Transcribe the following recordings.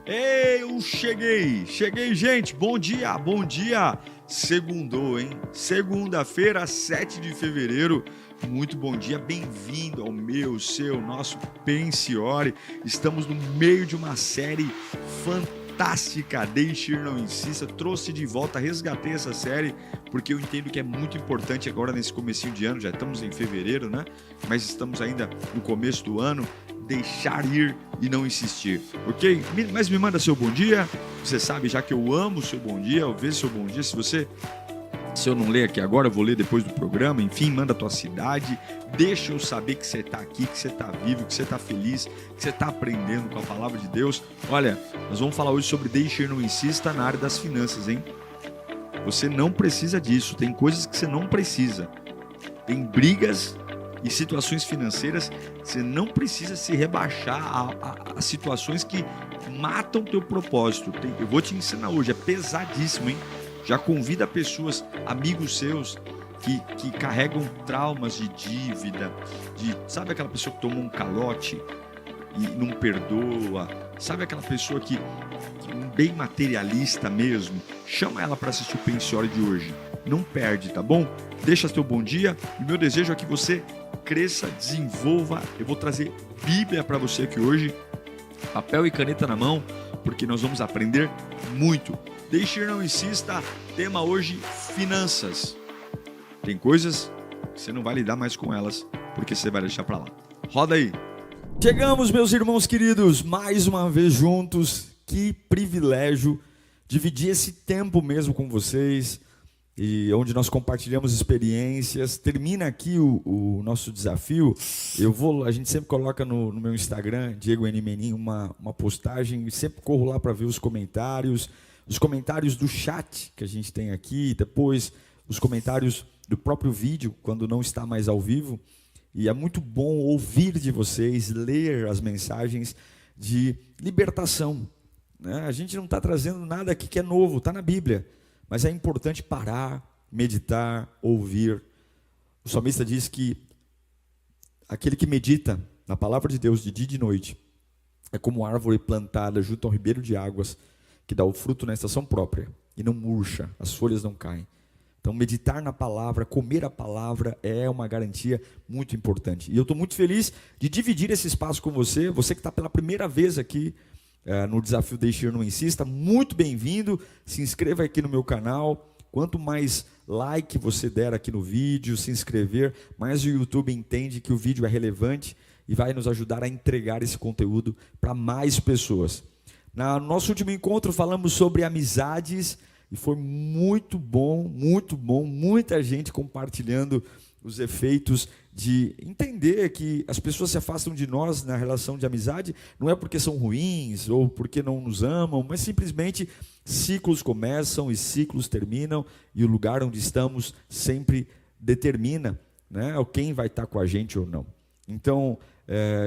Ei, eu cheguei, gente, bom dia, segundou, hein? Segunda-feira, 7 de fevereiro, muito bom dia, bem-vindo ao nosso Pense e Ore. Estamos no meio de uma série fantástica, Deixe Ir, Não Insista. Trouxe de volta, resgatei essa série, porque eu entendo que é muito importante agora nesse comecinho de ano, já estamos em fevereiro, né? Mas estamos ainda no começo do ano, deixar ir e não insistir, ok? Mas me manda seu bom dia, você sabe já que eu amo seu bom dia, eu vejo seu bom dia, se eu não ler aqui agora, eu vou ler depois do programa, enfim, manda a tua cidade, deixa eu saber que você está aqui, que você está vivo, que você está feliz, que você está aprendendo com a palavra de Deus. Olha, nós vamos falar hoje sobre deixe ir, não insista na área das finanças, hein? Você não precisa disso, tem coisas que você não precisa, tem brigas e situações financeiras, você não precisa se rebaixar a situações que matam teu propósito. Eu vou te ensinar hoje, é pesadíssimo, hein? Já convida pessoas, amigos seus, que carregam traumas de dívida, sabe aquela pessoa que tomou um calote e não perdoa, sabe aquela pessoa que bem materialista mesmo, chama ela para assistir o Pense e Ore de hoje. Não perde, tá bom? Deixa seu bom dia e meu desejo é que você cresça, desenvolva. Eu vou trazer Bíblia para você aqui hoje, papel e caneta na mão, porque nós vamos aprender muito. Deixe ir, não insista. Tema hoje, finanças. Tem coisas que você não vai lidar mais com elas, porque você vai deixar para lá. Roda aí. Chegamos, meus irmãos queridos, mais uma vez juntos. Que privilégio dividir esse tempo mesmo com vocês, e onde nós compartilhamos experiências. Termina aqui o nosso desafio. A gente sempre coloca no meu Instagram, Diego N. Menin, uma postagem, e sempre corro lá para ver os comentários do chat que a gente tem aqui, depois os comentários do próprio vídeo, quando não está mais ao vivo. E é muito bom ouvir de vocês, ler as mensagens de libertação, né? A gente não está trazendo nada aqui que é novo, está na Bíblia. Mas é importante parar, meditar, ouvir. O salmista diz que aquele que medita na palavra de Deus de dia e de noite é como árvore plantada junto ao ribeiro de águas, que dá o fruto na estação própria e não murcha, as folhas não caem. Então, meditar na palavra, comer a palavra é uma garantia muito importante. E eu estou muito feliz de dividir esse espaço com você, você que está pela primeira vez aqui, no desafio Deixe Ir, Não Insista, muito bem-vindo. Se inscreva aqui no meu canal. Quanto mais like você der aqui no vídeo, se inscrever, mais o YouTube entende que o vídeo é relevante e vai nos ajudar a entregar esse conteúdo para mais pessoas. No nosso último encontro falamos sobre amizades e foi muito bom, muita gente compartilhando os efeitos de entender que as pessoas se afastam de nós na relação de amizade, não é porque são ruins ou porque não nos amam, mas simplesmente ciclos começam e ciclos terminam, e o lugar onde estamos sempre determina, né, quem vai estar com a gente ou não. Então,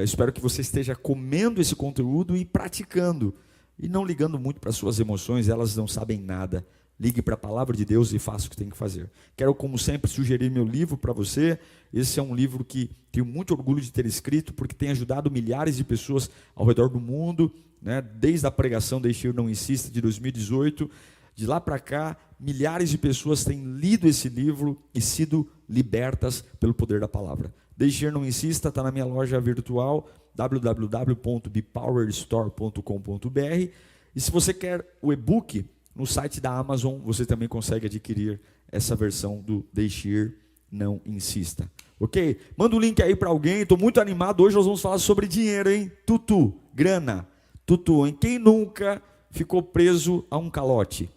espero que você esteja comendo esse conteúdo e praticando, e não ligando muito para as suas emoções, elas não sabem nada. Ligue para a palavra de Deus e faça o que tem que fazer. Quero, como sempre, sugerir meu livro para você. Esse é um livro que tenho muito orgulho de ter escrito, porque tem ajudado milhares de pessoas ao redor do mundo, né? Desde a pregação Deixe Ir, Não Insista, de 2018. De lá para cá, milhares de pessoas têm lido esse livro e sido libertas pelo poder da palavra. Deixe Ir, Não Insista está na minha loja virtual, www.bepowerstore.com.br. E se você quer o e-book, no site da Amazon você também consegue adquirir essa versão do Deixe Ir, Não Insista. Ok? Manda o link aí para alguém. Estou muito animado. Hoje nós vamos falar sobre dinheiro, hein? Tutu, grana. Tutu, hein? Quem nunca ficou preso a um calote?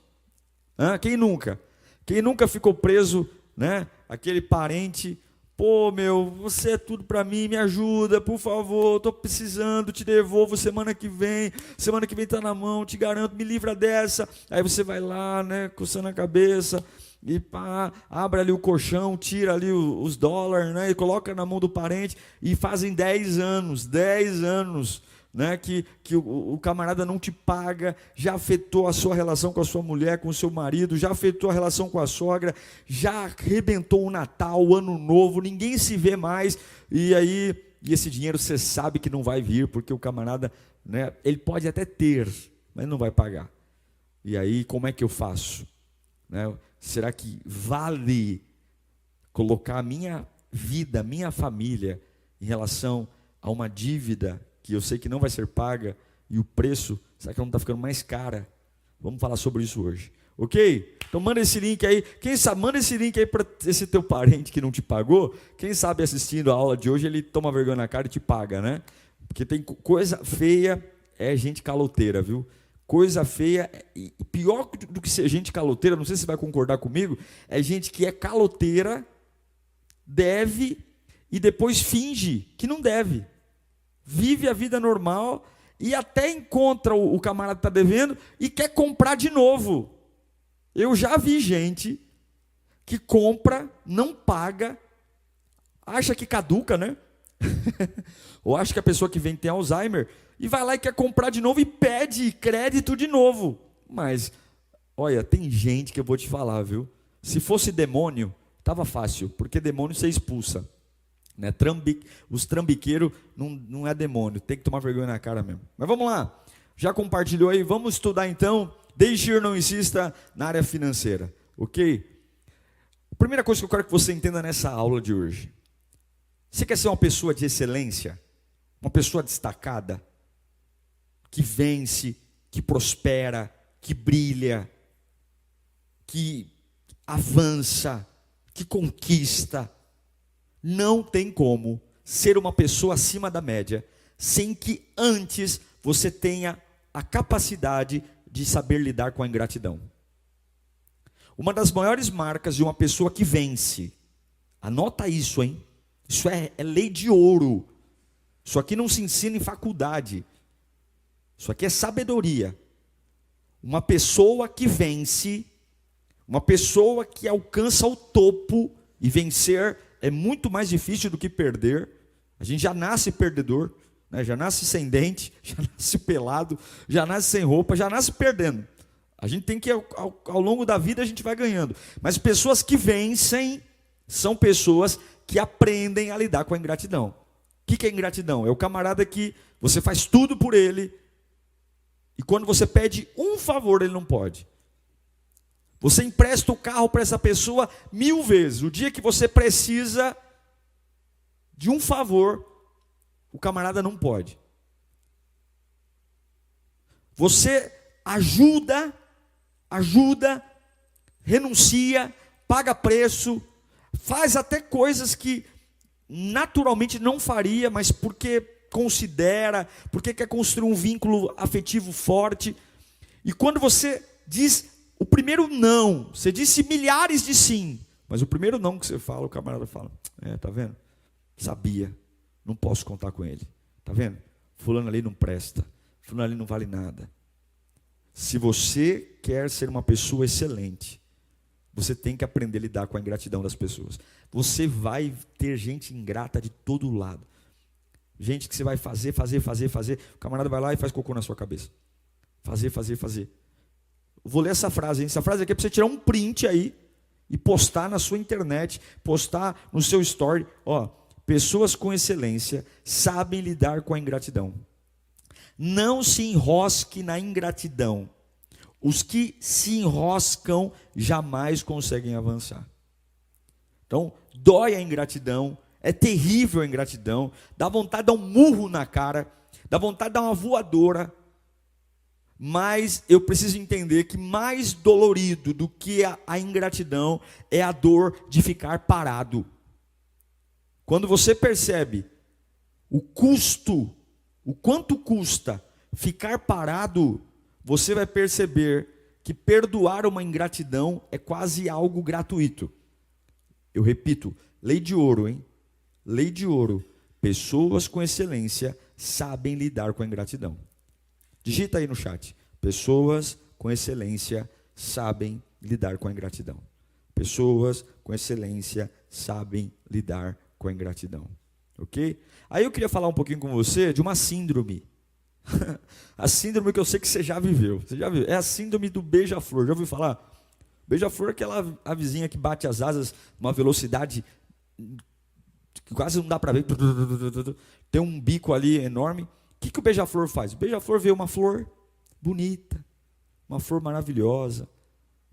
Quem nunca? Quem nunca ficou preso, né? Aquele parente... Pô, você é tudo para mim, me ajuda, por favor, estou precisando, te devolvo semana que vem está na mão, te garanto, me livra dessa. Aí você vai lá, né, coçando a cabeça, e pá, abre ali o colchão, tira ali os dólares, né, e coloca na mão do parente, e fazem 10 anos, né, que o camarada não te paga, já afetou a sua relação com a sua mulher, com o seu marido, já afetou a relação com a sogra, já arrebentou o Natal, o Ano Novo, ninguém se vê mais, e esse dinheiro você sabe que não vai vir, porque o camarada, né, ele pode até ter, mas não vai pagar. E aí, como é que eu faço? Né? Será que vale colocar a minha vida, a minha família, em relação a uma dívida que eu sei que não vai ser paga, e o preço, será que ela não está ficando mais cara? Vamos falar sobre isso hoje. Ok? Então manda esse link aí. Quem sabe, manda esse link aí para esse teu parente que não te pagou. Quem sabe assistindo a aula de hoje, ele toma vergonha na cara e te paga, né? Porque tem coisa feia, é gente caloteira, viu? Coisa feia, e pior do que ser gente caloteira, não sei se você vai concordar comigo, é gente que é caloteira, deve e depois finge que não deve. Vive a vida normal e até encontra o camarada que está devendo e quer comprar de novo. Eu já vi gente que compra, não paga, acha que caduca, né? Ou acha que a pessoa que vem tem Alzheimer e vai lá e quer comprar de novo e pede crédito de novo. Mas, olha, tem gente que eu vou te falar, viu? Se fosse demônio, estava fácil, porque demônio você expulsa. Né? Os trambiqueiros não é demônio, tem que tomar vergonha na cara mesmo. Mas vamos lá, já compartilhou aí, vamos estudar então. Deixe ir, não insista na área financeira, ok? A primeira coisa que eu quero que você entenda nessa aula de hoje: você quer ser uma pessoa de excelência? Uma pessoa destacada? Que vence, que prospera, que brilha, que avança, que conquista? Não tem como ser uma pessoa acima da média sem que antes você tenha a capacidade de saber lidar com a ingratidão. Uma das maiores marcas de uma pessoa que vence, anota isso, hein? Isso é lei de ouro. Isso aqui não se ensina em faculdade. Isso aqui é sabedoria. Uma pessoa que vence, uma pessoa que alcança o topo, e vencer é muito mais difícil do que perder. A gente já nasce perdedor, né? Já nasce sem dente, já nasce pelado, já nasce sem roupa, já nasce perdendo. A gente tem que, ao longo da vida, a gente vai ganhando. Mas pessoas que vencem são pessoas que aprendem a lidar com a ingratidão. O que é ingratidão? É o camarada que você faz tudo por ele, e quando você pede um favor, ele não pode. Você empresta o carro para essa pessoa 1000 vezes. O dia que você precisa de um favor, o camarada não pode. Você ajuda, renuncia, paga preço, faz até coisas que naturalmente não faria, mas porque considera, porque quer construir um vínculo afetivo forte. E quando você diz o primeiro não, você disse milhares de sim, mas o primeiro não que você fala, o camarada fala: tá vendo? Sabia, não posso contar com ele. Tá vendo? Fulano ali não presta, fulano ali não vale nada. Se você quer ser uma pessoa excelente, você tem que aprender a lidar com a ingratidão das pessoas. Você vai ter gente ingrata de todo lado. Gente que você vai fazer. O camarada vai lá e faz cocô na sua cabeça. Fazer. Vou ler essa frase, hein? Essa frase aqui é para você tirar um print aí e postar na sua internet, postar no seu story. Ó, pessoas com excelência sabem lidar com a ingratidão. Não se enrosque na ingratidão. Os que se enroscam jamais conseguem avançar. Então, dói a ingratidão, é terrível a ingratidão, dá vontade de dar um murro na cara, dá vontade de dar uma voadora. Mas eu preciso entender que mais dolorido do que a ingratidão é a dor de ficar parado. Quando você percebe o custo, o quanto custa ficar parado, você vai perceber que perdoar uma ingratidão é quase algo gratuito. Eu repito, lei de ouro, hein? Lei de ouro. Pessoas com excelência sabem lidar com a ingratidão. Digita aí no chat: pessoas com excelência sabem lidar com a ingratidão. Pessoas com excelência sabem lidar com a ingratidão. Ok? Aí eu queria falar um pouquinho com você de uma síndrome. A síndrome que eu sei que você já viveu. Você já viu? É a síndrome do beija-flor. Já ouviu falar? Beija-flor é aquela avezinha que bate as asas uma velocidade que quase não dá para ver. Tem um bico ali enorme. O que o beija-flor faz? O beija-flor vê uma flor, bonita, uma flor maravilhosa,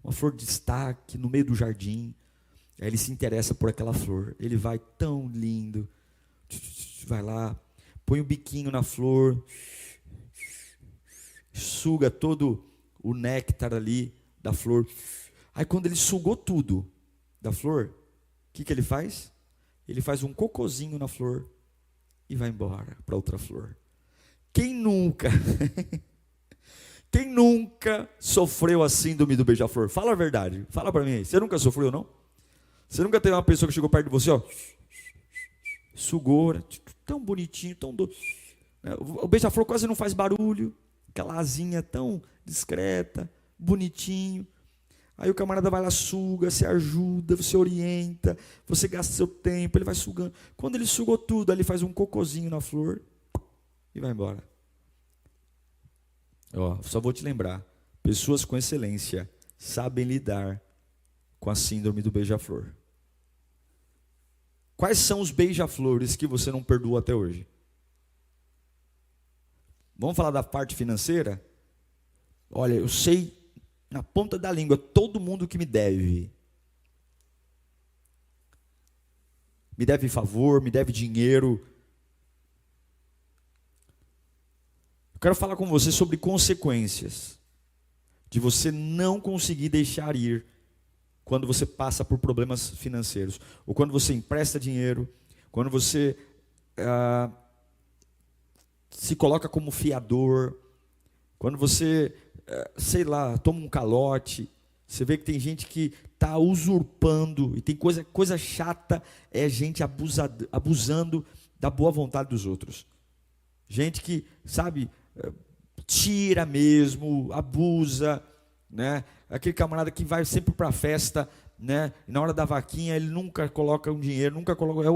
uma flor de destaque no meio do jardim. Aí ele se interessa por aquela flor, ele vai tão lindo, vai lá, põe o biquinho na flor, suga todo o néctar ali da flor. Aí quando ele sugou tudo da flor, o que ele faz? Ele faz um cocôzinho na flor e vai embora para outra flor. Quem nunca sofreu a síndrome do beija-flor? Fala a verdade, fala para mim aí. Você nunca sofreu, não? Você nunca teve uma pessoa que chegou perto de você, ó, sugou, tão bonitinho, tão doce. O beija-flor quase não faz barulho, aquela asinha tão discreta, bonitinho. Aí o camarada vai lá, suga, você ajuda, você orienta, você gasta seu tempo, ele vai sugando. Quando ele sugou tudo, aí ele faz um cocôzinho na flor e vai embora. Ó, só vou te lembrar, pessoas com excelência sabem lidar com a síndrome do beija-flor. Quais são os beija-flores que você não perdoa até hoje? Vamos falar da parte financeira? Olha, eu sei na ponta da língua todo mundo que me deve. Me deve favor, me deve dinheiro. Eu quero falar com você sobre consequências de você não conseguir deixar ir quando você passa por problemas financeiros, ou quando você empresta dinheiro, quando você se coloca como fiador, quando você, sei lá, toma um calote. Você vê que tem gente que está usurpando, e tem coisa chata, é gente abusando da boa vontade dos outros. Gente que, sabe, tira mesmo, abusa, né? Aquele camarada que vai sempre para a festa, né? E na hora da vaquinha ele nunca coloca um dinheiro, nunca coloca,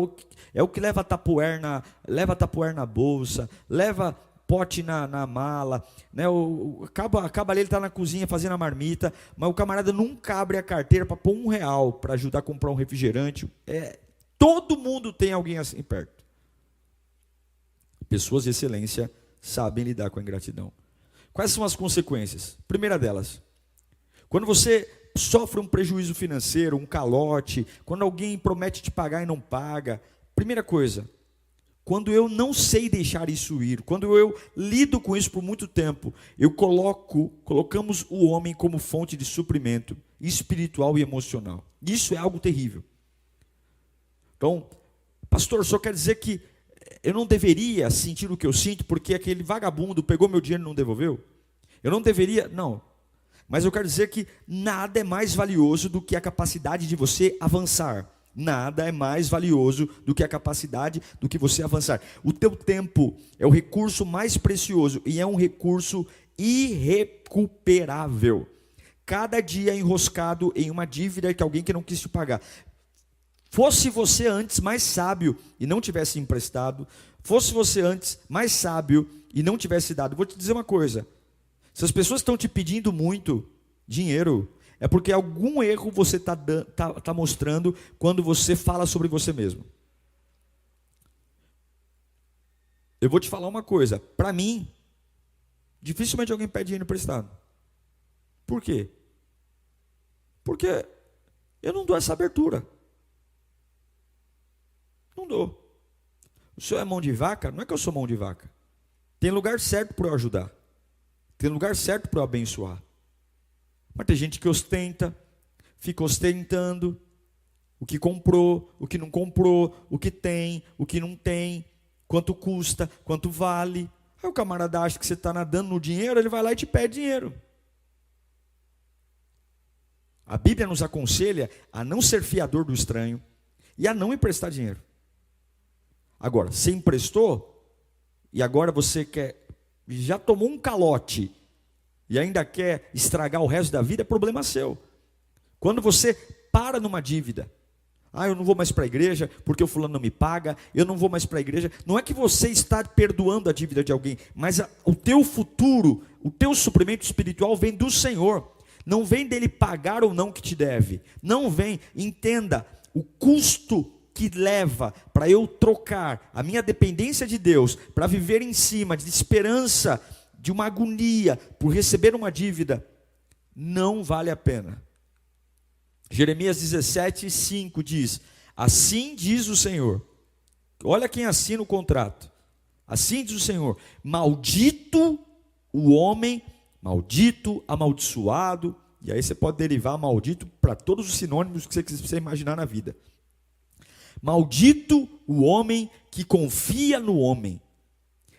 é o que leva tapuer na bolsa, leva pote na mala, né? Acaba ali, ele está na cozinha fazendo a marmita, mas o camarada nunca abre a carteira para pôr R$1 para ajudar a comprar um refrigerante. Todo mundo tem alguém assim perto. Pessoas de excelência sabem lidar com a ingratidão. Quais são as consequências? Primeira delas, quando você sofre um prejuízo financeiro, um calote, quando alguém promete te pagar e não paga, primeira coisa, quando eu não sei deixar isso ir, quando eu lido com isso por muito tempo, colocamos o homem como fonte de suprimento espiritual e emocional. Isso é algo terrível. Então, pastor, só quer dizer que eu não deveria sentir o que eu sinto porque aquele vagabundo pegou meu dinheiro e não devolveu? Eu não deveria, não. Mas eu quero dizer que nada é mais valioso do que a capacidade de você avançar. Nada é mais valioso do que a capacidade do que você avançar. O teu tempo é o recurso mais precioso e é um recurso irrecuperável. Cada dia é enroscado em uma dívida que alguém que não quis te pagar. Fosse você antes mais sábio e não tivesse emprestado, fosse você antes mais sábio e não tivesse dado, vou te dizer uma coisa. Se as pessoas estão te pedindo muito dinheiro, é porque algum erro você tá mostrando quando você fala sobre você mesmo. Eu vou te falar uma coisa. Para mim, dificilmente alguém pede dinheiro emprestado. Por quê? Porque eu não dou essa abertura. Não dou. O senhor é mão de vaca? Não é que eu sou mão de vaca. Tem lugar certo para eu ajudar. Tem lugar certo para eu abençoar. Mas tem gente que ostenta, fica ostentando o que comprou, o que não comprou, o que tem, o que não tem, quanto custa, quanto vale. Aí o camarada acha que você está nadando no dinheiro, ele vai lá e te pede dinheiro. A Bíblia nos aconselha a não ser fiador do estranho e a não emprestar dinheiro. Agora, você emprestou e agora você já tomou um calote e ainda quer estragar o resto da vida, é problema seu. Quando você para numa dívida, eu não vou mais para a igreja porque o fulano não me paga, eu não vou mais para a igreja, não é que você está perdoando a dívida de alguém, mas o teu futuro, o teu suprimento espiritual vem do Senhor, não vem dele pagar ou não que te deve, não vem, entenda, o custo que leva para eu trocar a minha dependência de Deus, para viver em cima de esperança, de uma agonia por receber uma dívida, não vale a pena. Jeremias 17:5 diz: assim diz o Senhor. Olha quem assina o contrato. Assim diz o Senhor: maldito o homem, maldito, amaldiçoado. E aí você pode derivar maldito para todos os sinônimos que você quiser imaginar na vida. Maldito o homem que confia no homem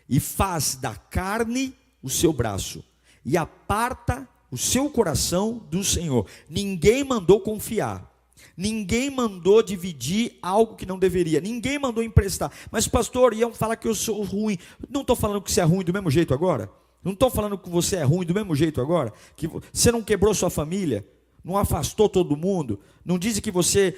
e faz da carne o seu braço e aparta o seu coração do Senhor. Ninguém mandou confiar. Ninguém mandou dividir algo que não deveria. Ninguém mandou emprestar. Mas pastor, iam falar que eu sou ruim. Não estou falando que você é ruim do mesmo jeito agora? Não estou falando que você é ruim do mesmo jeito agora? Que você não quebrou sua família? Não afastou todo mundo? Não diz que você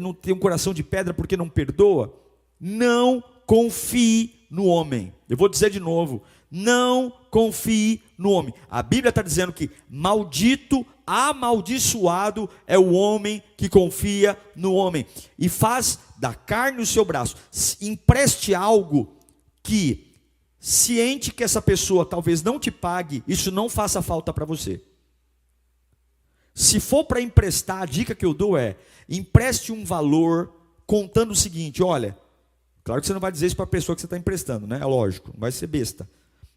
não tem um coração de pedra porque não perdoa? Não confie no homem. Eu vou dizer de novo. Não confie no homem. A Bíblia está dizendo que maldito, amaldiçoado é o homem que confia no homem e faz da carne o seu braço. Empreste algo que, ciente que essa pessoa talvez não te pague, isso não faça falta para você. Se for para emprestar, a dica que eu dou é: empreste um valor contando o seguinte: olha, claro que você não vai dizer isso para a pessoa que você está emprestando, né? É lógico, não vai ser besta.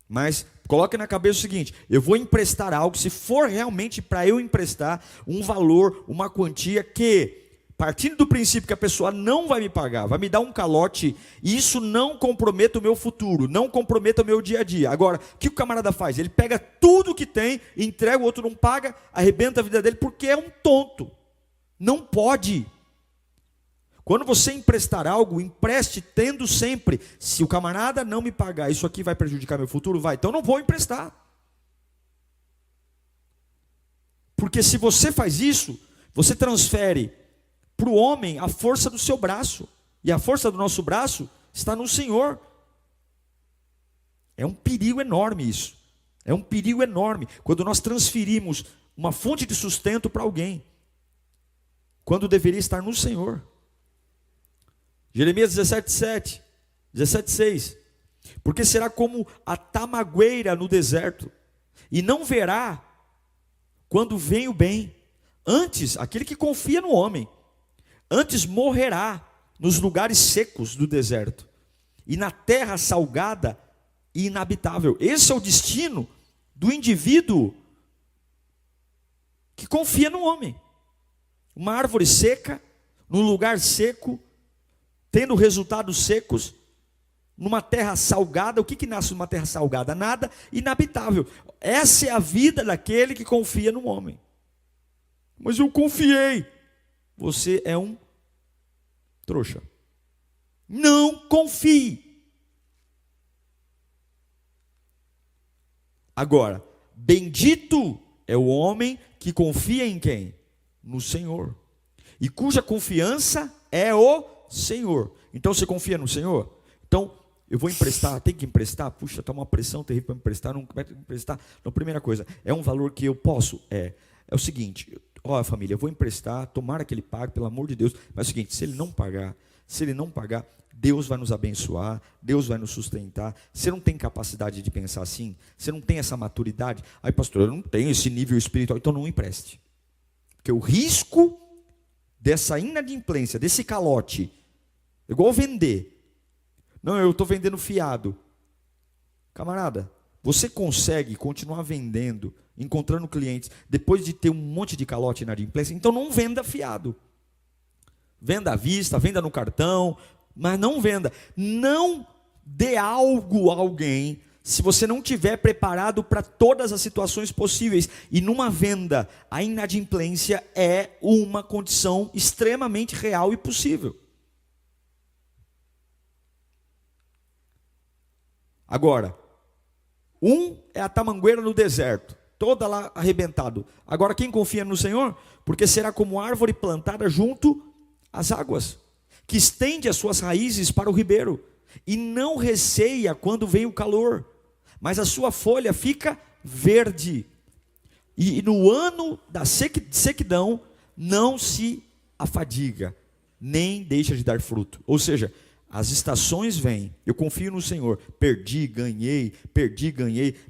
Mas coloque na cabeça o seguinte: eu vou emprestar algo, se for realmente para eu emprestar, um valor, uma quantia que, partindo do princípio que a pessoa não vai me pagar, vai me dar um calote, e isso não comprometa o meu futuro, não comprometa o meu dia a dia. Agora, o que o camarada faz? Ele pega tudo que tem, entrega, o outro não paga, arrebenta a vida dele, porque é um tonto. Não pode. Quando você emprestar algo, empreste tendo sempre: se o camarada não me pagar, isso aqui vai prejudicar meu futuro? Vai, então não vou emprestar. Porque se você faz isso, você transfere para o homem a força do seu braço, e a força do nosso braço está no Senhor. É um perigo enorme isso. É um perigo enorme quando nós transferimos uma fonte de sustento para alguém, quando deveria estar no Senhor. Jeremias 17:7, 17:6. Porque será como a tamagueira no deserto, e não verá quando vem o bem. Antes, aquele que confia no homem, antes morrerá nos lugares secos do deserto, e na terra salgada e inabitável. Esse é o destino do indivíduo que confia no homem. Uma árvore seca, num lugar seco, tendo resultados secos, numa terra salgada. O que nasce numa terra salgada? Nada. Inabitável. Essa é a vida daquele que confia no homem. Mas eu confiei. Você é um trouxa. Não confie. Agora, bendito é o homem que confia em quem? No Senhor. E cuja confiança é o Senhor. Então você confia no Senhor? Então eu vou emprestar, tem que emprestar? Puxa, está uma pressão terrível para emprestar, não vai emprestar. Então, primeira coisa, é um valor que eu posso? É o seguinte: ó, família, eu vou emprestar, tomara que ele pague, pelo amor de Deus. Mas é o seguinte: se ele não pagar, Deus vai nos abençoar, Deus vai nos sustentar. Você não tem capacidade de pensar assim? Você não tem essa maturidade? Aí, pastor, eu não tenho esse nível espiritual. Então não empreste. Porque o risco dessa inadimplência, desse calote, é igual vender. Não, eu estou vendendo fiado. Camarada, você consegue continuar vendendo, encontrando clientes, depois de ter um monte de calote na inadimplência? Então não venda fiado. Venda à vista, venda no cartão, mas não venda. Não dê algo a alguém se você não estiver preparado para todas as situações possíveis. E numa venda, a inadimplência é uma condição extremamente real e possível. Agora, é a tamangueira no deserto, toda lá arrebentado. Agora, quem confia no Senhor? Porque será como árvore plantada junto às águas, que estende as suas raízes para o ribeiro, e não receia quando vem o calor, mas a sua folha fica verde, e no ano da sequidão não se afadiga, nem deixa de dar fruto. Ou seja, as estações vêm, eu confio no Senhor, perdi, ganhei,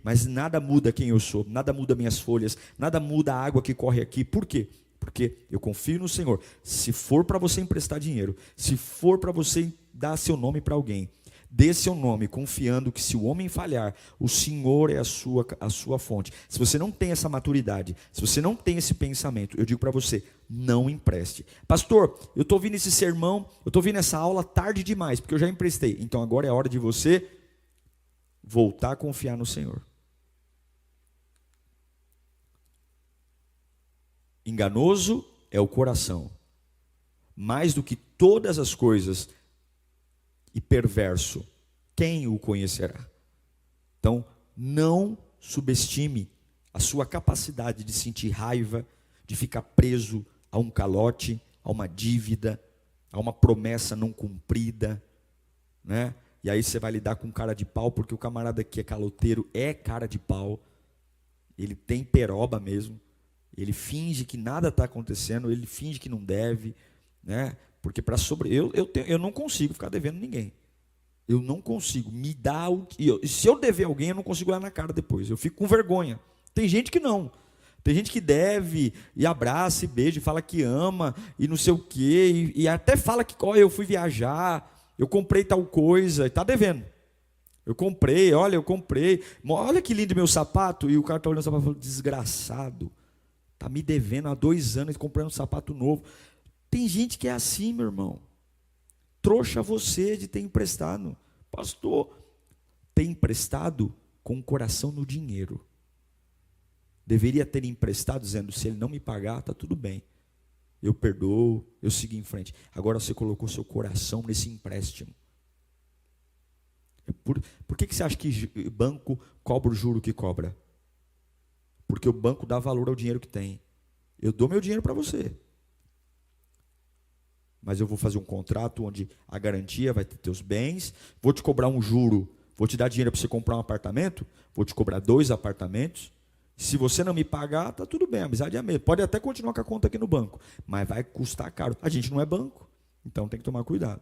mas nada muda quem eu sou, nada muda minhas folhas, nada muda a água que corre aqui. Por quê? Porque eu confio no Senhor. Se for para você emprestar dinheiro, se for para você dar seu nome para alguém, dê seu nome confiando que se o homem falhar, o Senhor é a sua fonte. Se você não tem essa maturidade, se você não tem esse pensamento, eu digo para você, não empreste. Pastor, eu estou ouvindo esse sermão, eu estou ouvindo essa aula tarde demais, porque eu já emprestei. Então agora é a hora de você voltar a confiar no Senhor. Enganoso é o coração, mais do que todas as coisas, e perverso, quem o conhecerá? Então, não subestime a sua capacidade de sentir raiva, de ficar preso a um calote, a uma dívida, a uma promessa não cumprida, né? E aí você vai lidar com cara de pau, porque o camarada que é caloteiro é cara de pau, ele tem peroba mesmo, ele finge que nada está acontecendo, ele finge que não deve, né? Porque eu não consigo ficar devendo ninguém. Eu não consigo. Se eu dever alguém, eu não consigo olhar na cara depois. Eu fico com vergonha. Tem gente que não. Tem gente que deve, e abraça, e beija, e fala que ama, e não sei o quê, e até fala que eu fui viajar, eu comprei tal coisa, e está devendo. Eu comprei. Olha que lindo meu sapato, e o cara está olhando o sapato e fala, desgraçado, está me devendo há 2 anos, comprando um sapato novo. Tem gente que é assim, meu irmão. Trouxa você de ter emprestado. Pastor, tem emprestado com o coração no dinheiro. Deveria ter emprestado dizendo, se ele não me pagar, está tudo bem. Eu perdoo, eu sigo em frente. Agora você colocou seu coração nesse empréstimo. Por que você acha que o banco cobra o juro que cobra? Porque o banco dá valor ao dinheiro que tem. Eu dou meu dinheiro para você. Mas eu vou fazer um contrato onde a garantia vai ter teus bens, vou te cobrar um juro, vou te dar dinheiro para você comprar um apartamento, vou te cobrar 2 apartamentos. Se você não me pagar, tá tudo bem, a amizade é a mesma. Pode até continuar com a conta aqui no banco, mas vai custar caro. A gente não é banco, então tem que tomar cuidado.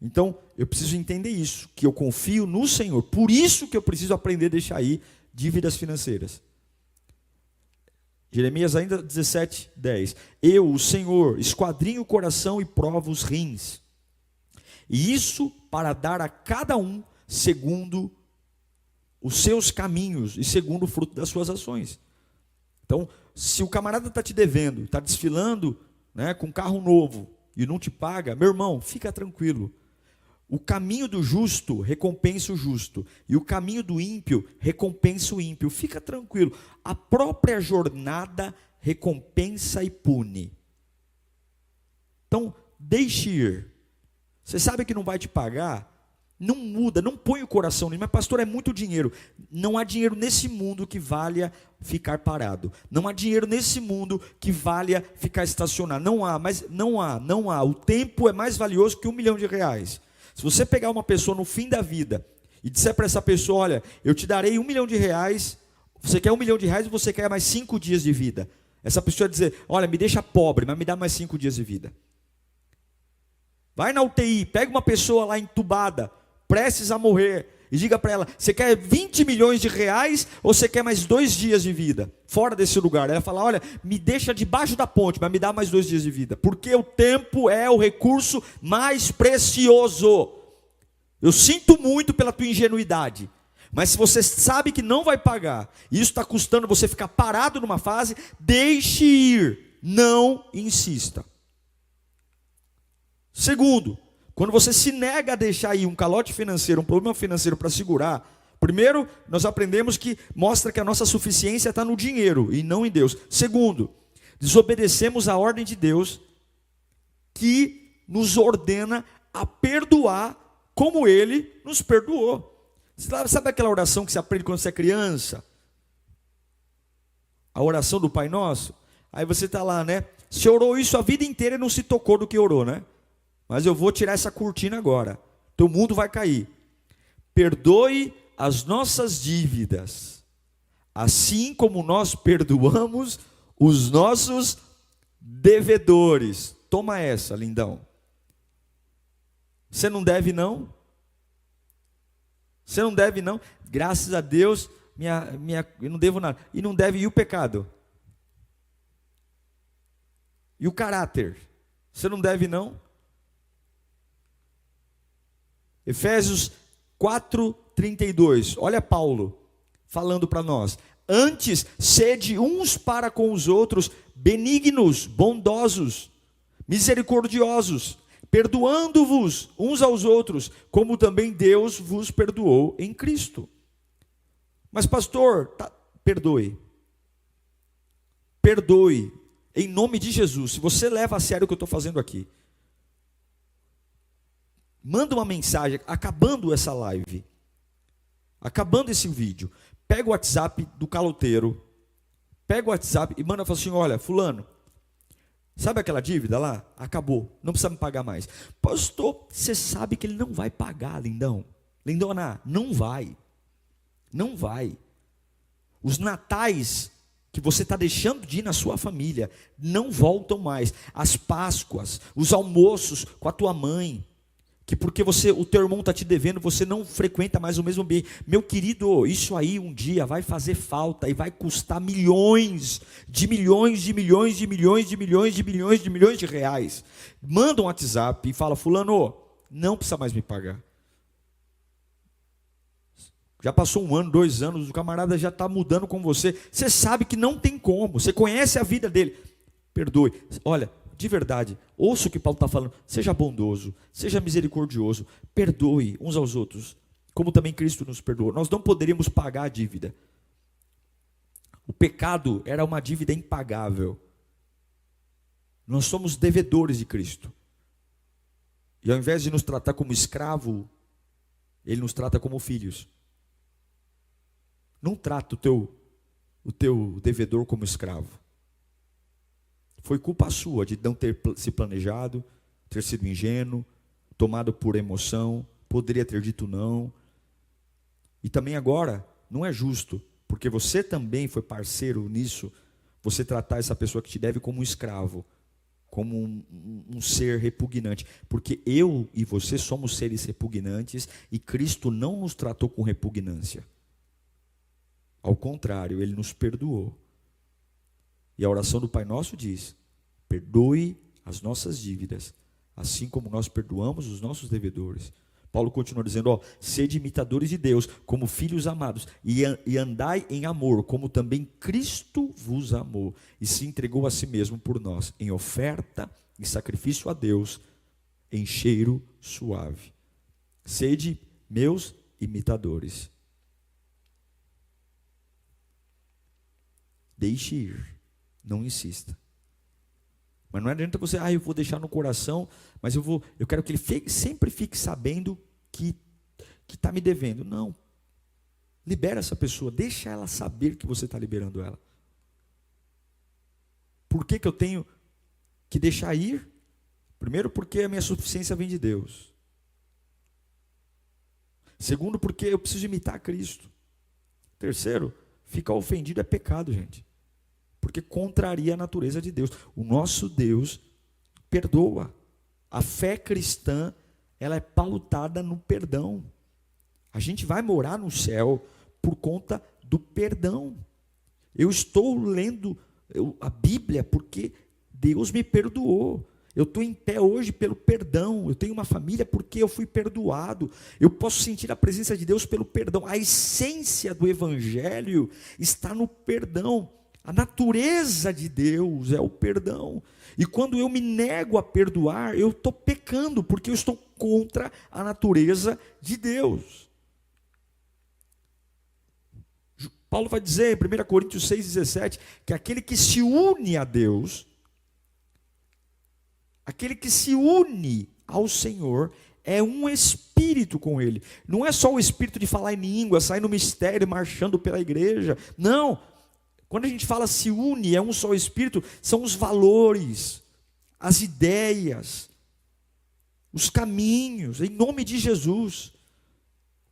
Então, eu preciso entender isso, que eu confio no Senhor. Por isso que eu preciso aprender a deixar ir dívidas financeiras. Jeremias ainda 17:10. Eu, o Senhor, esquadrinho o coração e provo os rins. E isso para dar a cada um segundo os seus caminhos e segundo o fruto das suas ações. Então, se o camarada está te devendo, está desfilando, né, com carro novo e não te paga, meu irmão, fica tranquilo. O caminho do justo recompensa o justo, e o caminho do ímpio recompensa o ímpio. Fica tranquilo, a própria jornada recompensa e pune. Então, deixe ir. Você sabe que não vai te pagar? Não muda, não põe o coração nisso. Mas pastor, é muito dinheiro. Não há dinheiro nesse mundo que valha ficar parado. Não há dinheiro nesse mundo que valha ficar estacionado. Não há. O tempo é mais valioso que R$1 milhão. Se você pegar uma pessoa no fim da vida e disser para essa pessoa, olha, eu te darei R$1 milhão, você quer R$1 milhão ou você quer mais 5 dias de vida? Essa pessoa vai dizer, olha, me deixa pobre, mas me dá mais 5 dias de vida. Vai na UTI, pega uma pessoa lá entubada, prestes a morrer, e diga para ela, você quer R$20 milhões ou você quer mais 2 dias de vida? Fora desse lugar. Ela fala, olha, me deixa debaixo da ponte, mas me dá mais 2 dias de vida. Porque o tempo é o recurso mais precioso. Eu sinto muito pela tua ingenuidade. Mas se você sabe que não vai pagar, e isso está custando você ficar parado numa fase, deixe ir, não insista. Segundo, quando você se nega a deixar aí um calote financeiro, um problema financeiro para segurar, primeiro, nós aprendemos que mostra que a nossa suficiência está no dinheiro e não em Deus. Segundo, desobedecemos a ordem de Deus que nos ordena a perdoar como Ele nos perdoou. Sabe aquela oração que você aprende quando você é criança? A oração do Pai Nosso? Aí você está lá, né? Você orou isso a vida inteira e não se tocou do que orou, né? Mas eu vou tirar essa cortina agora. Teu mundo vai cair. Perdoe as nossas dívidas, assim como nós perdoamos os nossos devedores. Toma essa, lindão. Você não deve não? Você não deve não? Graças a Deus, eu não devo nada. E não deve, e o pecado? E o caráter? Você não deve não? Efésios 4:32, olha Paulo falando para nós: antes, sede uns para com os outros benignos, bondosos, misericordiosos, perdoando-vos uns aos outros, como também Deus vos perdoou em Cristo. Mas pastor, perdoe, em nome de Jesus. Se você leva a sério o que eu estou fazendo aqui, manda uma mensagem, acabando essa live, acabando esse vídeo, pega o WhatsApp do caloteiro, pega o WhatsApp e manda, fala assim: olha, fulano, sabe aquela dívida lá? Acabou, não precisa me pagar mais. Pastor, você sabe que ele não vai pagar, lindão, lindona, não vai. Os natais que você está deixando de ir na sua família não voltam mais. As Páscoas, os almoços com a tua mãe, que porque o teu irmão está te devendo, você não frequenta mais o mesmo ambiente. Meu querido, isso aí um dia vai fazer falta e vai custar milhões de reais. Manda um WhatsApp e fala: fulano, não precisa mais me pagar. Já passou 1 ano, 2 anos, o camarada já está mudando com você. Você sabe que não tem como, você conhece a vida dele. Perdoe. Olha, de verdade, ouça o que Paulo está falando. Seja bondoso, seja misericordioso, perdoe uns aos outros, como também Cristo nos perdoou. Nós não poderíamos pagar a dívida. O pecado era uma dívida impagável. Nós somos devedores de Cristo. E ao invés de nos tratar como escravo, Ele nos trata como filhos. Não trata o teu devedor como escravo. Foi culpa sua de não ter se planejado, ter sido ingênuo, tomado por emoção, poderia ter dito não. E também agora, não é justo, porque você também foi parceiro nisso, você tratar essa pessoa que te deve como um escravo, como um ser repugnante. Porque eu e você somos seres repugnantes e Cristo não nos tratou com repugnância. Ao contrário, Ele nos perdoou. E a oração do Pai Nosso diz: perdoe as nossas dívidas, assim como nós perdoamos os nossos devedores. Paulo continua dizendo: sede imitadores de Deus, como filhos amados, e andai em amor, como também Cristo vos amou, e se entregou a si mesmo por nós, em oferta e sacrifício a Deus, em cheiro suave. Sede meus imitadores. Deixe ir, não insista. Mas não adianta você: eu vou deixar no coração, mas eu quero que ele sempre fique sabendo que está me devendo. Não. Libera essa pessoa, deixa ela saber que você está liberando ela. Por que eu tenho que deixar ir? Primeiro, porque a minha suficiência vem de Deus. Segundo, porque eu preciso imitar Cristo. Terceiro, ficar ofendido é pecado, gente. Porque contraria a natureza de Deus. O nosso Deus perdoa. A fé cristã, ela é pautada no perdão. A gente vai morar no céu por conta do perdão. Eu estou lendo a Bíblia porque Deus me perdoou. Eu estou em pé hoje pelo perdão. Eu tenho uma família porque eu fui perdoado. Eu posso sentir a presença de Deus pelo perdão. A essência do Evangelho está no perdão. A natureza de Deus é o perdão. E quando eu me nego a perdoar, eu estou pecando, porque eu estou contra a natureza de Deus. Paulo vai dizer em 1 Coríntios 6,17, que aquele que se une a Deus, aquele que se une ao Senhor, é um espírito com Ele. Não é só o espírito de falar em língua, sair no mistério, marchando pela igreja. Não. Quando a gente fala se une, é um só espírito, são os valores, as ideias, os caminhos, em nome de Jesus.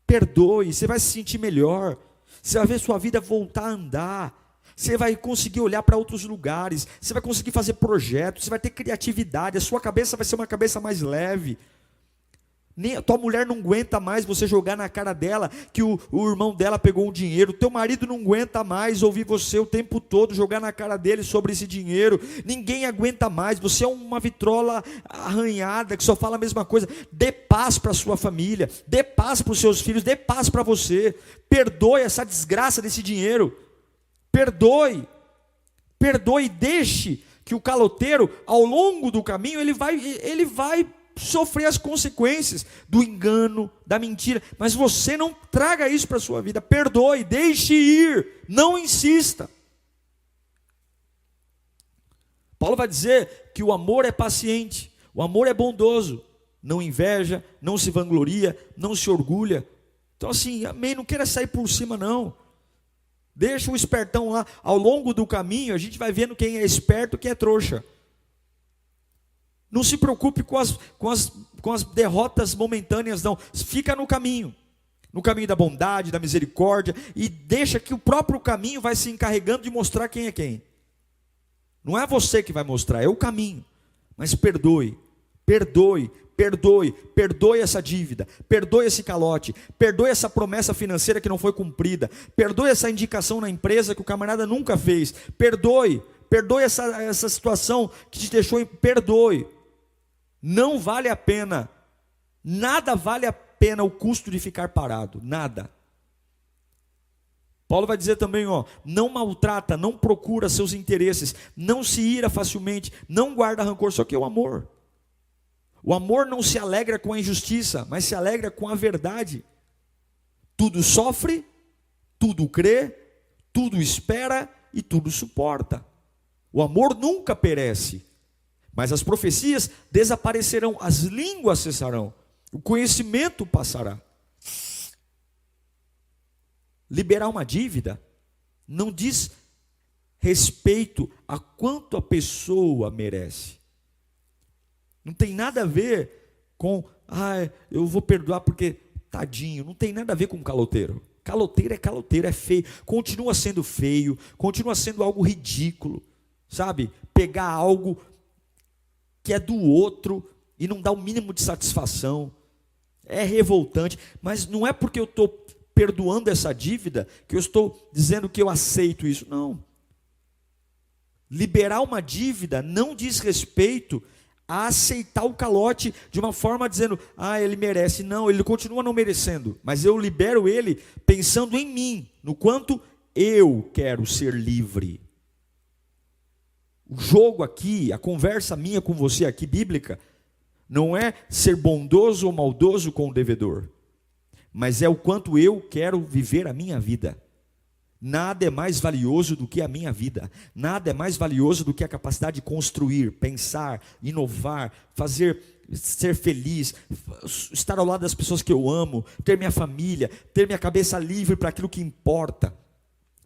Perdoe, você vai se sentir melhor, você vai ver sua vida voltar a andar, você vai conseguir olhar para outros lugares, você vai conseguir fazer projetos, você vai ter criatividade, a sua cabeça vai ser uma cabeça mais leve. Nem a tua mulher não aguenta mais você jogar na cara dela que o irmão dela pegou um dinheiro. Teu marido não aguenta mais ouvir você o tempo todo jogar na cara dele sobre esse dinheiro. Ninguém aguenta mais. Você é uma vitrola arranhada que só fala a mesma coisa. Dê paz para a sua família, dê paz para os seus filhos, dê paz para você. Perdoe essa desgraça desse dinheiro. Perdoe. Perdoe e deixe que o caloteiro, ao longo do caminho, ele vai sofrer as consequências do engano, da mentira, mas você não traga isso para a sua vida. Perdoe, deixe ir, não insista. Paulo vai dizer que o amor é paciente, o amor é bondoso, não inveja, não se vangloria, não se orgulha. Então assim, amém, não queira sair por cima não. Deixa o espertão lá, ao longo do caminho a gente vai vendo quem é esperto e quem é trouxa. Não se preocupe com as derrotas momentâneas, não. Fica no caminho da bondade, da misericórdia, e deixa que o próprio caminho vai se encarregando de mostrar quem é quem. Não é você que vai mostrar, é o caminho. Mas perdoe essa dívida, perdoe esse calote, perdoe essa promessa financeira que não foi cumprida, perdoe essa indicação na empresa que o camarada nunca fez, perdoe essa situação que te deixou, perdoe. Não vale a pena, nada vale a pena o custo de ficar parado, nada. Paulo vai dizer também, não maltrata, não procura seus interesses, não se ira facilmente, não guarda rancor, só que é o amor. O amor não se alegra com a injustiça, mas se alegra com a verdade. Tudo sofre, tudo crê, tudo espera e tudo suporta. O amor nunca perece. Mas as profecias desaparecerão, as línguas cessarão, o conhecimento passará. Liberar uma dívida não diz respeito a quanto a pessoa merece. Não tem nada a ver com, eu vou perdoar porque tadinho. Não tem nada a ver com caloteiro. Caloteiro, é feio. Continua sendo feio, continua sendo algo ridículo. Sabe? Pegar algo que é do outro e não dá o mínimo de satisfação. É revoltante, mas não é porque eu estou perdoando essa dívida que eu estou dizendo que eu aceito isso. Não. Liberar uma dívida não diz respeito a aceitar o calote de uma forma dizendo, ele merece. Não, ele continua não merecendo, mas eu libero ele pensando em mim, no quanto eu quero ser livre. O jogo aqui, a conversa minha com você aqui, bíblica, não é ser bondoso ou maldoso com o devedor, mas é o quanto eu quero viver a minha vida. Nada é mais valioso do que a minha vida. Nada é mais valioso do que a capacidade de construir, pensar, inovar, ser feliz, estar ao lado das pessoas que eu amo, ter minha família, ter minha cabeça livre para aquilo que importa.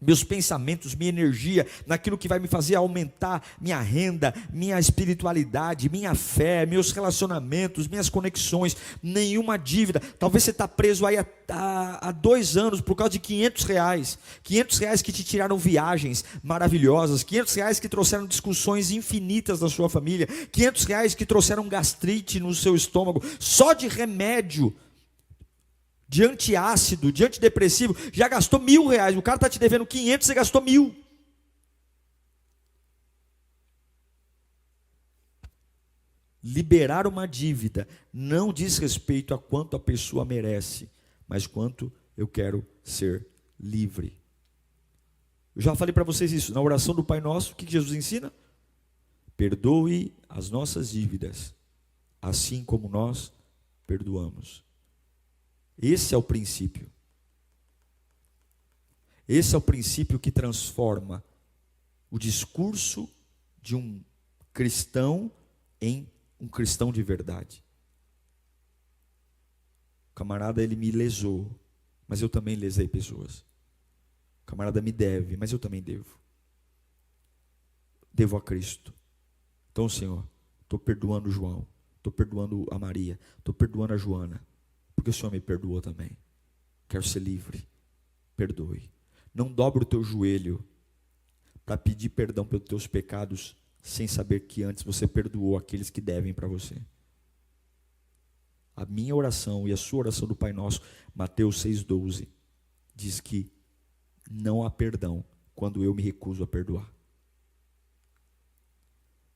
Meus pensamentos, minha energia, naquilo que vai me fazer aumentar minha renda, minha espiritualidade, minha fé, meus relacionamentos, minhas conexões, nenhuma dívida. Talvez você está preso aí há 2 anos por causa de R$500, R$500 que te tiraram viagens maravilhosas, R$500 que trouxeram discussões infinitas na sua família, R$500 que trouxeram gastrite no seu estômago, só de remédio, de antiácido, de antidepressivo, já gastou R$1.000, o cara está te devendo 500, você gastou 1.000. Liberar uma dívida não diz respeito a quanto a pessoa merece, mas quanto eu quero ser livre. Eu já falei para vocês isso, na oração do Pai Nosso, o que Jesus ensina? Perdoe as nossas dívidas, assim como nós perdoamos. Esse é o princípio. Esse é o princípio que transforma o discurso de um cristão em um cristão de verdade. O camarada, ele me lesou, mas eu também lesei pessoas. O camarada me deve, mas eu também devo. Devo a Cristo. Então, Senhor, estou perdoando o João, estou perdoando a Maria, estou perdoando a Joana, porque o Senhor me perdoou também. Quero ser livre. Perdoe. Não dobre o teu joelho para pedir perdão pelos teus pecados, sem saber que antes você perdoou aqueles que devem para você. A minha oração e a sua oração do Pai Nosso, Mateus 6,12, diz que não há perdão quando eu me recuso a perdoar.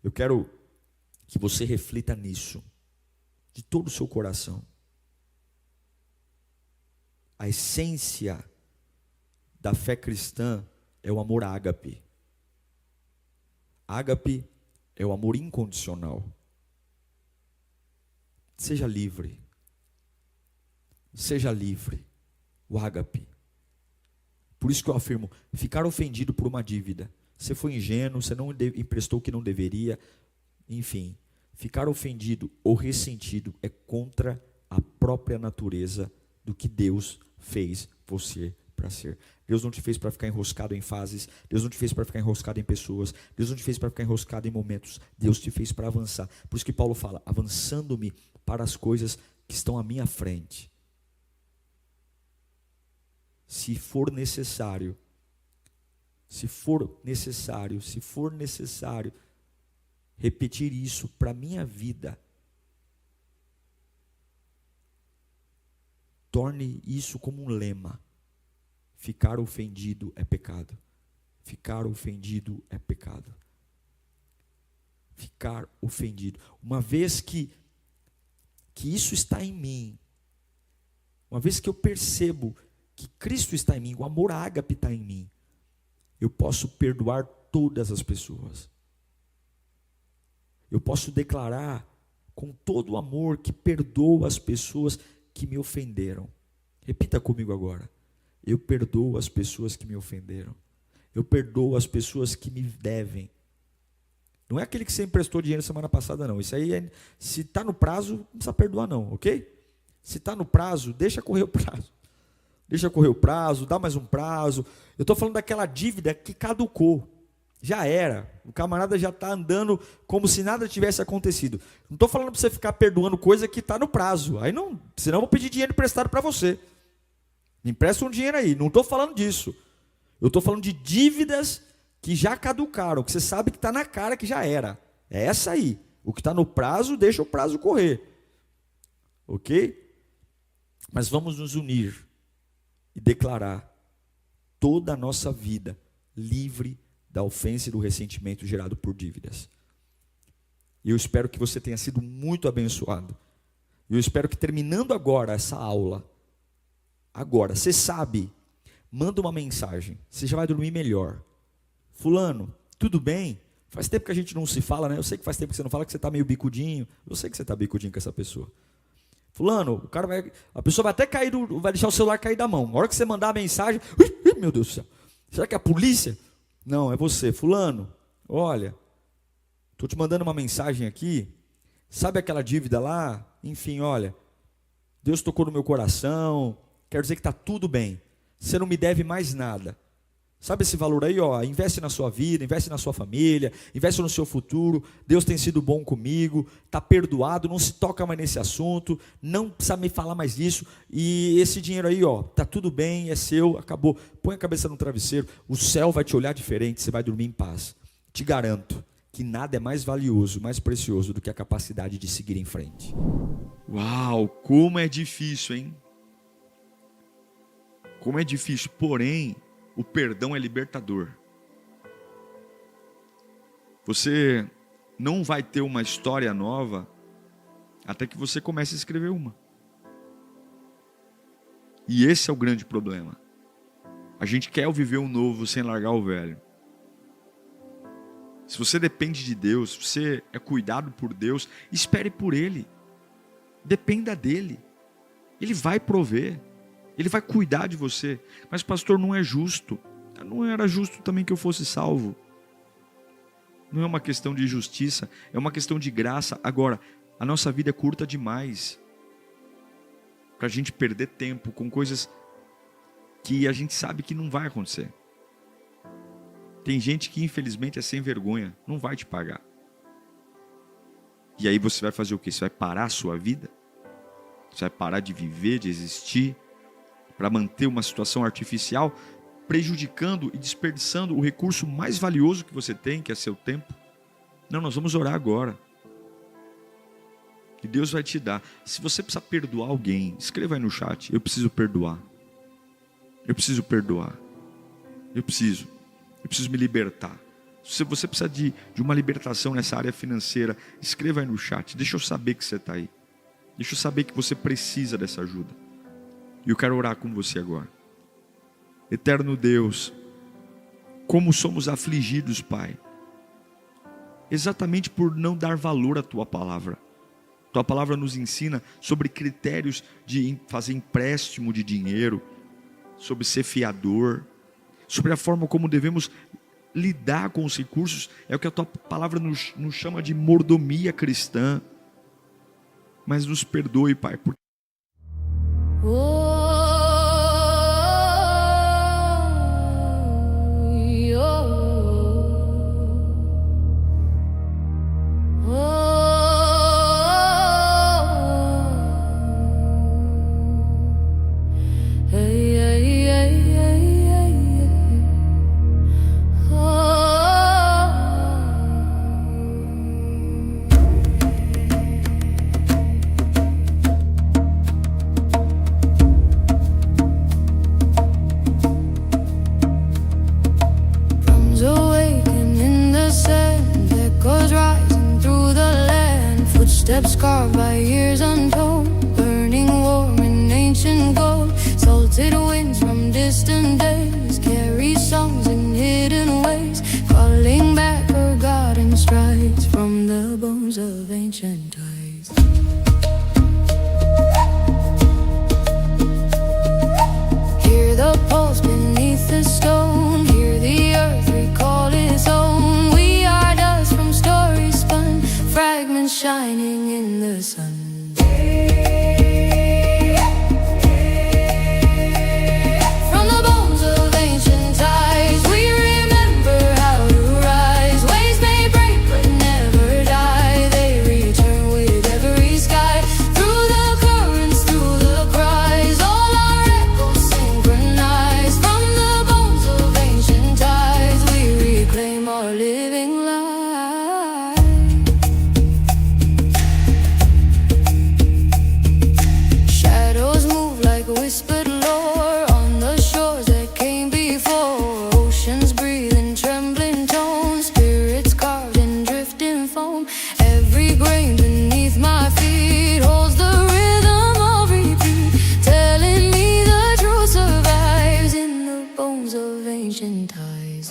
Eu quero que você reflita nisso, de todo o seu coração. A essência da fé cristã é o amor ágape. Ágape é o amor incondicional. Seja livre. Seja livre. O ágape. Por isso que eu afirmo, ficar ofendido por uma dívida. Você foi ingênuo, você não emprestou o que não deveria. Enfim, ficar ofendido ou ressentido é contra a própria natureza do que Deus fez você para ser. Deus não te fez para ficar enroscado em fases. Deus não te fez para ficar enroscado em pessoas. Deus não te fez para ficar enroscado em momentos. Deus te fez para avançar. Por isso que Paulo fala, avançando-me para as coisas que estão à minha frente. Se for necessário, repetir isso para a minha vida, torne isso como um lema. Ficar ofendido é pecado. Ficar ofendido é pecado. Ficar ofendido. Uma vez que isso está em mim, uma vez que eu percebo que Cristo está em mim, o amor ágape está em mim, eu posso perdoar todas as pessoas. Eu posso declarar com todo o amor que perdoo as pessoas que me ofenderam. Repita comigo agora. Eu perdoo as pessoas que me ofenderam. Eu perdoo as pessoas que me devem. Não é aquele que você emprestou dinheiro semana passada, não. Isso aí, se está no prazo, não precisa perdoar não, ok? Se está no prazo, deixa correr o prazo. Deixa correr o prazo, dá mais um prazo. Eu estou falando daquela dívida que caducou. Já era. O camarada já está andando como se nada tivesse acontecido. Não estou falando para você ficar perdoando coisa que está no prazo. Aí não, senão eu vou pedir dinheiro emprestado para você. Me empresta um dinheiro aí. Não estou falando disso. Eu estou falando de dívidas que já caducaram, que você sabe que está na cara que já era. É essa aí. O que está no prazo, deixa o prazo correr. Ok? Mas vamos nos unir e declarar toda a nossa vida livre da ofensa e do ressentimento gerado por dívidas. E eu espero que você tenha sido muito abençoado. E eu espero que terminando agora essa aula, agora, você sabe, manda uma mensagem, você já vai dormir melhor. Fulano, tudo bem? Faz tempo que a gente não se fala, né? Eu sei que faz tempo que você não fala, que você está meio bicudinho. Eu sei que você está bicudinho com essa pessoa. Fulano, a pessoa vai até cair, vai deixar o celular cair da mão. Na hora que você mandar a mensagem, meu Deus do céu, será que é a polícia? Não, é você. Fulano, olha, estou te mandando uma mensagem aqui, sabe aquela dívida lá? Enfim, olha, Deus tocou no meu coração, quero dizer que está tudo bem, você não me deve mais nada. Sabe esse valor aí, ó, investe na sua vida, investe na sua família, investe no seu futuro. Deus tem sido bom comigo, está perdoado, não se toca mais nesse assunto, não precisa me falar mais disso. E esse dinheiro aí, ó, está tudo bem, é seu, acabou. Põe a cabeça no travesseiro, o céu vai te olhar diferente, você vai dormir em paz. Te garanto que nada é mais valioso, mais precioso do que a capacidade de seguir em frente. Uau, como é difícil, hein? Como é difícil, porém, o perdão é libertador. Você não vai ter uma história nova até que você comece a escrever uma. E esse é o grande problema. A gente quer viver o novo sem largar o velho. Se você depende de Deus, se você é cuidado por Deus, espere por Ele. Dependa dEle. Ele vai prover. Ele vai cuidar de você. Mas pastor, não é justo. Não era justo também que eu fosse salvo. Não é uma questão de justiça, é uma questão de graça. Agora, a nossa vida é curta demais para a gente perder tempo com coisas que a gente sabe que não vai acontecer. Tem gente que infelizmente é sem vergonha, não vai te pagar. E aí você vai fazer o quê? Você vai parar a sua vida? Você vai parar de viver, de existir, para manter uma situação artificial, prejudicando e desperdiçando o recurso mais valioso que você tem, que é seu tempo? Não, nós vamos orar agora. E Deus vai te dar. Se você precisar perdoar alguém, escreva aí no chat: eu preciso perdoar. Eu preciso perdoar. Eu preciso me libertar. Se você precisa de uma libertação nessa área financeira, escreva aí no chat. Deixa eu saber que você está aí. Deixa eu saber que você precisa dessa ajuda. E eu quero orar com você agora. Eterno Deus, como somos afligidos, Pai, exatamente por não dar valor à Tua palavra. Tua palavra nos ensina sobre critérios de fazer empréstimo de dinheiro, sobre ser fiador, sobre a forma como devemos lidar com os recursos. É o que a Tua palavra nos chama de mordomia cristã. Mas nos perdoe, Pai, porque steps carved by years untold, burning warm in ancient gold. Salted winds from distant days carry songs in hidden ways, calling back forgotten strides from the bones of ancient times. Hear the pulse beneath the stone, hear the earth recall its own. We are dust from stories spun, fragments shining in the sun. From the bones of ancient ties, we remember how to rise. Waves may break but never die. They return with every sky. Through the currents, through the cries, all our echoes synchronize. From the bones of ancient ties, we reclaim our living life. Whispered lore on the shores that came before. Oceans breathe in trembling tones, spirits carved in drifting foam. Every grain beneath my feet holds the rhythm of repeat, telling me the truth survives in the bones of ancient ties.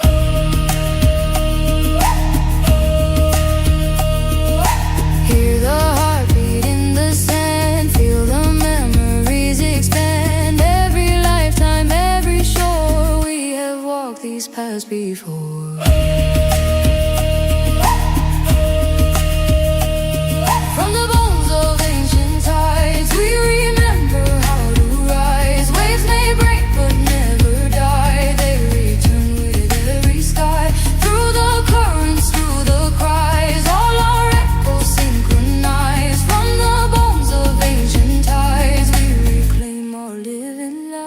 Hear the heartbeat in the sand, feel the memories expand. Every lifetime, every shore, we have walked these paths before. From the bones of ancient tides, we remember how to rise. Waves may break but never die. They return with every sky. Through the currents, through the cries, all our echoes synchronize. From the bones of ancient tides, we reclaim our living life.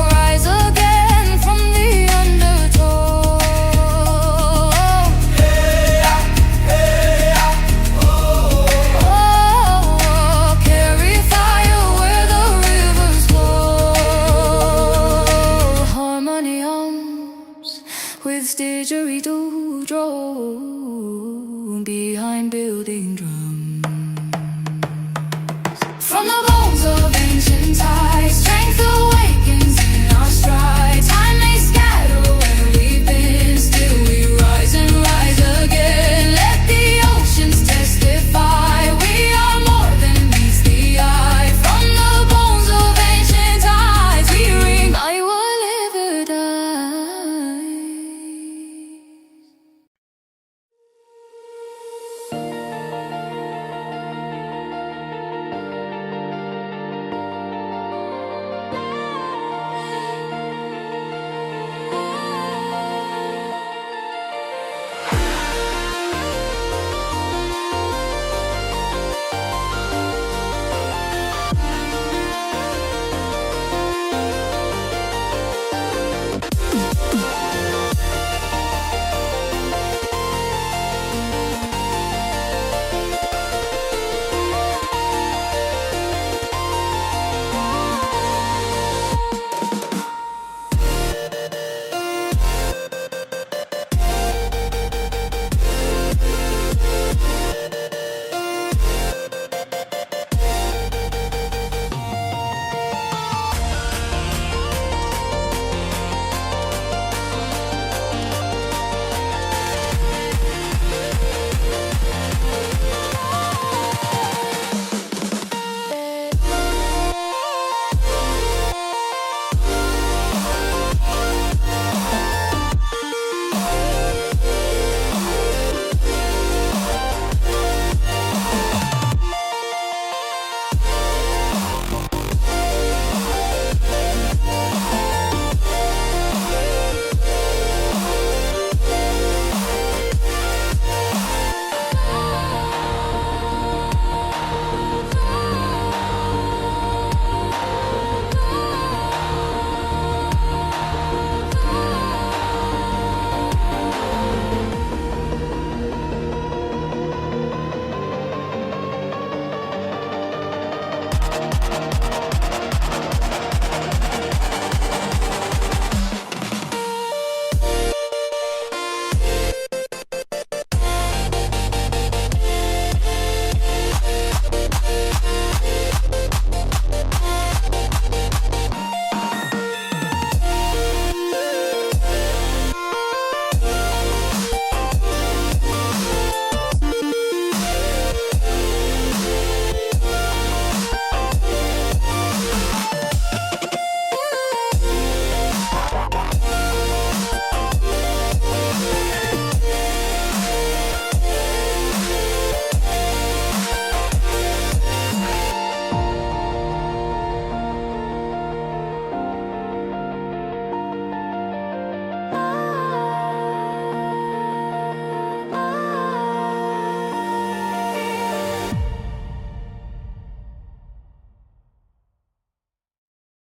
Rise again from the undertow. Carry fire where the rivers flow. Harmony hums with didgeridoo drone behind building drums.